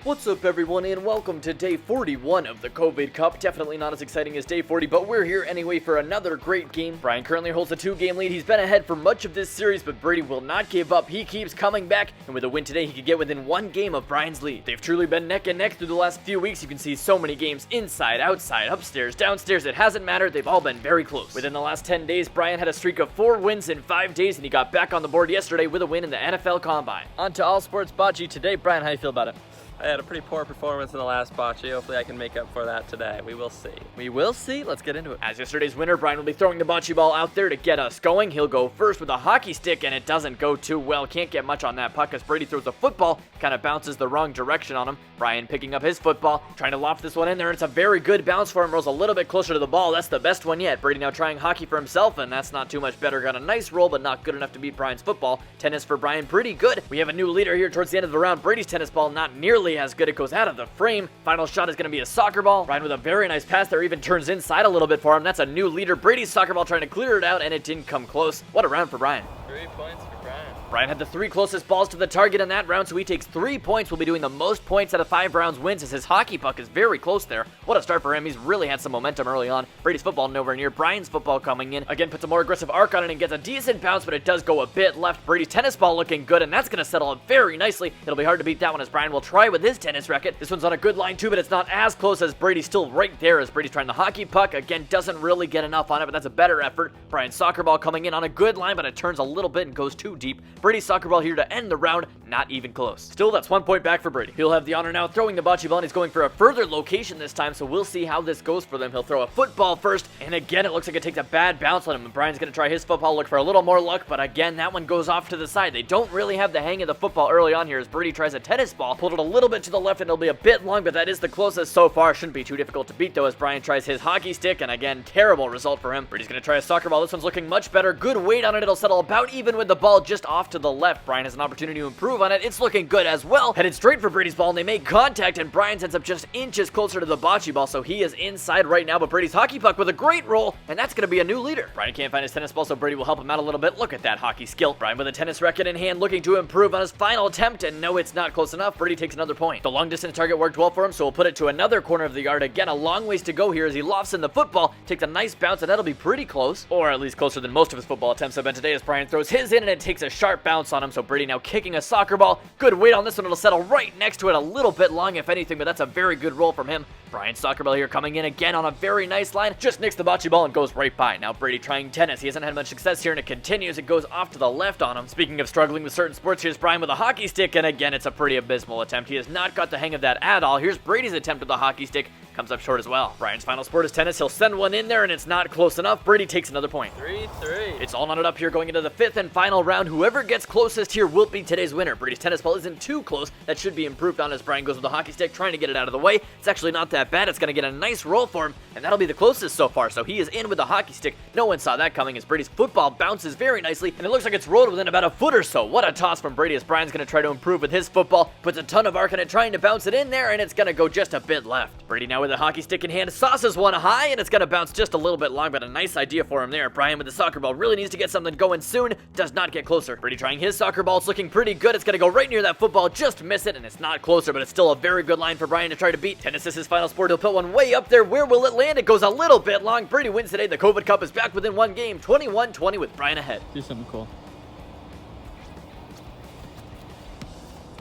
What's up everyone and welcome to day 41 of the COVID Cup. Definitely not as exciting as day 40, but we're here anyway for another great game. Brian currently holds a 2-game lead. He's been ahead for much of this series, but Brady will not give up. He keeps coming back, and with a win today, he could get within 1 game of Brian's lead. They've truly been neck and neck through the last few weeks. You can see so many games inside, outside, upstairs, downstairs. It hasn't mattered. They've all been very close. Within the last 10 days, Brian had a streak of 4 wins in 5 days, and he got back on the board yesterday with a win in the NFL Combine. On to All Sports Bocce today. Brian, how do you feel about it? I had a pretty poor performance in the last bocce. Hopefully I can make up for that today. We will see. We will see. Let's get into it. As yesterday's winner, Brian will be throwing the bocce ball out there to get us going. He'll go first with a hockey stick, and it doesn't go too well. Can't get much on that puck as Brady throws a football. Kind of bounces the wrong direction on him. Brian picking up his football, trying to loft this one in there. It's a very good bounce for him. Rolls a little bit closer to the ball. That's the best one yet. Brady now trying hockey for himself, and that's not too much better. Got a nice roll, but not good enough to beat Brian's football. Tennis for Brian, pretty good. We have a new leader here towards the end of the round. Brady's tennis ball, not nearly as good. It goes out of the frame. Final shot is going to be a soccer ball. Brian with a very nice pass there, even turns inside a little bit for him. That's a new leader. Brady's soccer ball trying to clear it out, and it didn't come close. What a round for Brian. 3 points for Brian. Brian had the 3 closest balls to the target in that round, so he takes 3 points. Will be doing the most points out of 5 rounds wins as his hockey puck is very close there. What a start for him. He's really had some momentum early on. Brady's football nowhere near. Brian's football coming in. Again, puts a more aggressive arc on it and gets a decent bounce, but it does go a bit left. Brady's tennis ball looking good, and that's going to settle up very nicely. It'll be hard to beat that one as Brian will try with his tennis racket. This one's on a good line too, but it's not as close as Brady's still right there as Brady's trying the hockey puck. Again, doesn't really get enough on it, but that's a better effort. Brian's soccer ball coming in on a good line, but it turns a little bit and goes too deep. Brady's soccer ball here to end the round, not even close. Still, that's 1 point back for Brady. He'll have the honor now throwing the bocce ball, and he's going for a further location this time, so we'll see how this goes for them. He'll throw a football first, and again, it looks like it takes a bad bounce on him, and Brian's going to try his football, look for a little more luck, but again, that one goes off to the side. They don't really have the hang of the football early on here as Brady tries a tennis ball, pulled it a little bit to the left, and it'll be a bit long, but that is the closest so far. Shouldn't be too difficult to beat, though, as Brian tries his hockey stick, and again, terrible result for him. Brady's going to try a soccer ball. This one's looking much better. Good weight on it. It'll settle about even with the ball just off to the left. Brian has an opportunity to improve on it. It's looking good as well. Headed straight for Brady's ball, and they make contact, and Brian ends up just inches closer to the bocce ball, so he is inside right now, but Brady's hockey puck with a great roll, and that's going to be a new leader. Brian can't find his tennis ball, so Brady will help him out a little bit. Look at that hockey skill. Brian with a tennis racket in hand, looking to improve on his final attempt, and no, it's not close enough. Brady takes another point. The long distance target worked well for him, so we'll put it to another corner of the yard. Again, a long ways to go here as he lofts in the football, takes a nice bounce, and that'll be pretty close, or at least closer than most of his football attempts have been today as Brian throws his in, and it takes a sharp bounce on him, so Brady now kicking a soccer ball. Good weight on this one. It'll settle right next to it, a little bit long if anything, but that's a very good roll from him. Brian's soccer ball here coming in again on a very nice line. Just nicks the bocce ball and goes right by. Now Brady trying tennis. He hasn't had much success here, and it continues. It goes off to the left on him. Speaking of struggling with certain sports, here's Brian with a hockey stick, and again, it's a pretty abysmal attempt. He has not got the hang of that at all. Here's Brady's attempt with the hockey stick. Comes up short as well. Brian's final sport is tennis. He'll send one in there, and it's not close enough. Brady takes another point. 3-3. It's all knotted up here going into the 5th and final round. Whoever gets closest here will be today's winner. Brady's tennis ball isn't too close. That should be improved on as Brian goes with the hockey stick, trying to get it out of the way. It's actually not that bad. It's going to get a nice roll for him, and that'll be the closest so far. So he is in with the hockey stick. No one saw that coming as Brady's football bounces very nicely, and it looks like it's rolled within about a foot or so. What a toss from Brady as Brian's going to try to improve with his football. Puts a ton of arc on it, trying to bounce it in there, and it's going to go just a bit left. Brady now with the hockey stick in hand, sauces one high, and it's going to bounce just a little bit long, but a nice idea for him there. Brian with the soccer ball really needs to get something going soon. Does not get closer. Brady trying his soccer ball. It's looking pretty good. It's going to go right near that football. Just miss it, and it's not closer, but it's still a very good line for Brian to try to beat. Tennis is his final sport. He'll put one way up there. Where will it land? It goes a little bit long. Brady wins today. The COVID Cup is back within 1 game. 21-20 with Brian ahead. Do something cool.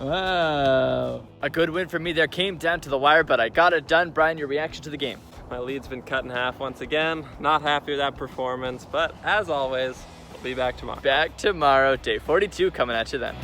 Wow. A good win for me there. Came down to the wire, but I got it done. Brian, your reaction to the game? My lead's been cut in half once again. Not happy with that performance, but as always, we'll be back tomorrow. Back tomorrow. Day 42 coming at you then.